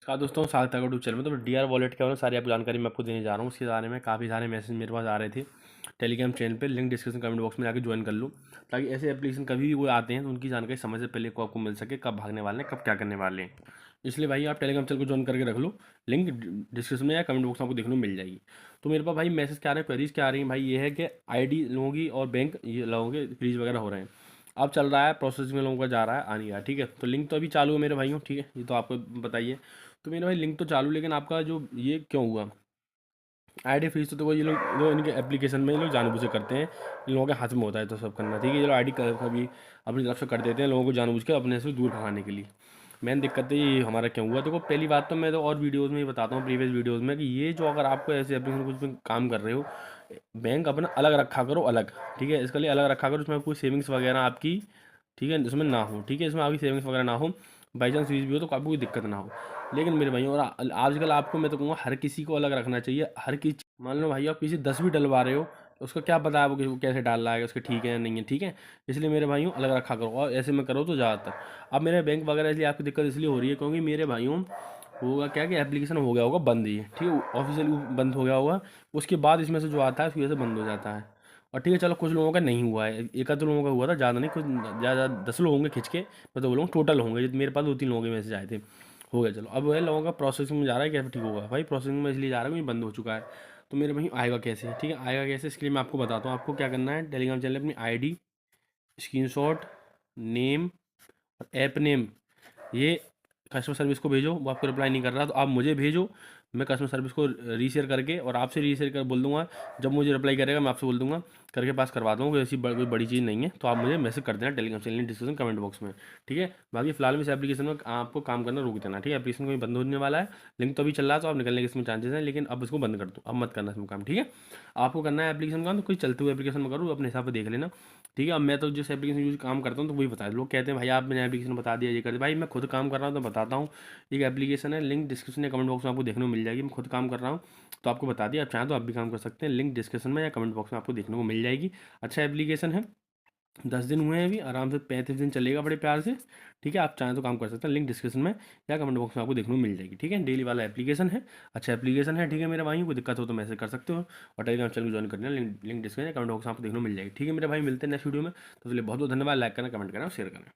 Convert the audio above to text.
नमस्कार दोस्तों, स्वागत है यूट्यूब चैनल में। तो डीआर वॉलेट के बारे में सारी आपको जानकारी मैं आपको देने जा रहा हूँ। उसके बारे में काफ़ी सारे मैसेज मेरे पास आ रहे थे टेलीग्राम चैनल पे। लिंक डिस्क्रिप्शन कमेंट बॉक्स में जाकर ज्वाइन कर लो, ताकि ऐसे एप्लीकेशन कभी भी वो आते हैं तो उनकी जानकारी समय से पहले को आपको मिल सके, कब भागने वाले हैं, कब क्या करने वाले हैं। इसलिए भाई आप टेलीग्राम चैनल को ज्वाइन करके रख लो। लिंक डिस्क्रिप्शन में या कमेंट बॉक्स में आपको देखने को मिल जाएगी। तो मेरे पास भाई मैसेज क्या आ रहे हैं, क्वेरीज क्या आ रही हैं भाई, ये है कि ID लोगों की और बैंक ये लोगों के फ्रीज वगैरह हो रहे हैं। अब चल रहा है प्रोसेसिंग में, लोगों का जा रहा है, आ नहीं रहा। ठीक है, तो लिंक तो अभी चालू है मेरे भाइयों। ठीक है, ये तो आपको बताइए। तो मेरा भाई लिंक तो चालू, लेकिन आपका जो ये क्यों हुआ ID फ्रीज, तो वो ये लोग जो इनके एप्लीकेशन में ये लोग जानबूझ से करते हैं। इन लोगों के हाथ में होता है तो सब करना। ठीक है, ये लोग ID कभी अपनी तरफ से कर देते हैं लोगों को जानबूझ के अपने से दूर भगाने के लिए। मेन दिक्कत है ये हमारा क्यों हुआ। देखो, पहली बात तो मैं तो और वीडियोज़ में ही बताता हूँ, प्रीवियस वीडियोज़ में, कि ये जो अगर आपको ऐसे एप्लीकेशन कुछ भी काम कर रहे हो, बैंक अपना अलग रखा करो, अलग। ठीक है, इसके लिए अलग रखा करो, उसमें कोई सेविंग्स वगैरह आपकी, ठीक है, इसमें ना हो। ठीक है, इसमें आपकी सेविंग्स वगैरह ना हो, बाई चांस यूज भी हो तो आपको कोई दिक्कत ना हो। लेकिन मेरे भाई, और आजकल आपको मैं तो कहूँगा हर किसी को अलग रखना चाहिए। हर किसी, मान लो भाई आप किसी 10 भी डलवा रहे हो, तो उसका क्या पता है वो वो कैसे डाल रहा है, उसके ठीक है या नहीं है। ठीक है, इसलिए मेरे भाइयों अलग रखा करो, और ऐसे में करो तो ज़्यादातर। अब मेरे बैंक वगैरह इसलिए आपको दिक्कत इसलिए हो रही है क्योंकि मेरे भाइयों होगा क्या कि एप्लीकेशन हो गया होगा बंद ही। ठीक है, ऑफिशियली बंद हो गया होगा, उसके बाद इसमें से जो आता है उसकी वजह से बंद हो जाता है। और ठीक है, चलो कुछ लोगों का नहीं हुआ है, एक आध लोगों का हुआ था, ज़्यादा नहीं, कुछ ज़्यादा 10 लोग होंगे खिंच के। मैं तो बोलूँ टोटल होंगे, मेरे पास 2-3 लोगों के मैसेज आए थे। हो गया, चलो अब है लोगों का प्रोसेसिंग में जा रहा है, कैसे ठीक होगा भाई। प्रोसेसिंग में इसलिए जा रहा है क्योंकि बंद हो चुका है। तो मेरे भाई आएगा कैसे, ठीक है, आएगा कैसे, इसके लिए मैं आपको बताता हूँ। आपको क्या करना है, टेलीग्राम चैनल अपनी ID, स्क्रीनशॉट, नेम और ऐप नेम, ये कस्टमर सर्विस को भेजो। वो आपको रिप्लाई नहीं कर रहा तो आप मुझे भेजो, मैं कस्टमर सर्विस को रीशेयर करके और आपसे रीशेयर कर बोल दूंगा। जब मुझे रिप्लाई करेगा मैं आपसे बोल दूंगा, करके पास करवा दूँगा। कोई ऐसी कोई बड़ी चीज़ नहीं है, तो आप मुझे मैसेज कर देना Telegram channel description comment box में। ठीक है, बाकी फिलहाल में इस एप्लीकेशन में आपको काम करना रोक देना। ठीक है, एप्लीकेशन कोई बंद होने वाला है, लिंक तो अभी चल रहा है, तो आप निकलने के इसमें चांसेस हैं, लेकिन अब इसको बंद कर दो, अब मत करना इसमें काम। ठीक है, आपको करना है एप्लीकेशन काम तो कोई चलते हुए एप्लीकेशन में करो, अपने हिसाब से देख लेना। ठीक है, अब मैं तो जिस एप्लीकेशन यूज काम करता हूँ तो वही बता, लोग कहते हैं भाई आप मैंने एप्लीकेशन बता दिया, ये कर दिया। भाई मैं खुद काम कर रहा हूँ तो बताता हूँ। एक एप्लीकेशन है, लिंक डिस्क्रिप्शन या कमेंट बॉक्स में आपको देखने को मिल जाएगी। मैं खुद काम कर रहा हूँ तो आपको बता दिया, आप चाहें तो आप भी काम कर सकते हैं। लिंक डिस्क्रिप्शन में या कमेंट बॉक्स में आपको देखने को मिल जाएगी। अच्छा एप्लीकेशन है, 10 दिन हुए हैं अभी, आराम से 35 दिन चलेगा बड़े प्यार से। ठीक है, आप चाहें तो काम कर सकते हैं। लिंक डिस्क्रिप्शन में या कमेंट बॉक्स में आपको देखने को मिल जाएगी। ठीक है, डेली वाला एप्लीकेशन है, अच्छा एप्लीकेशन है। ठीक है मेरे भाई, कोई दिक्कत हो तो मैसेज कर सकते हो, और टेलीग्राम चैनल को ज्वाइन करना, लिंक डिस्क्रिप्शन या कमेंट बॉक्स में आपको देखने को मिल जाएगी। ठीक है मेरे भाई, मिलते हैं नेक्स्ट वीडियो में। तो इसलिए बहुत बहुत धन्यवाद। लाइक करना, कमेंट करना और शेयर करना।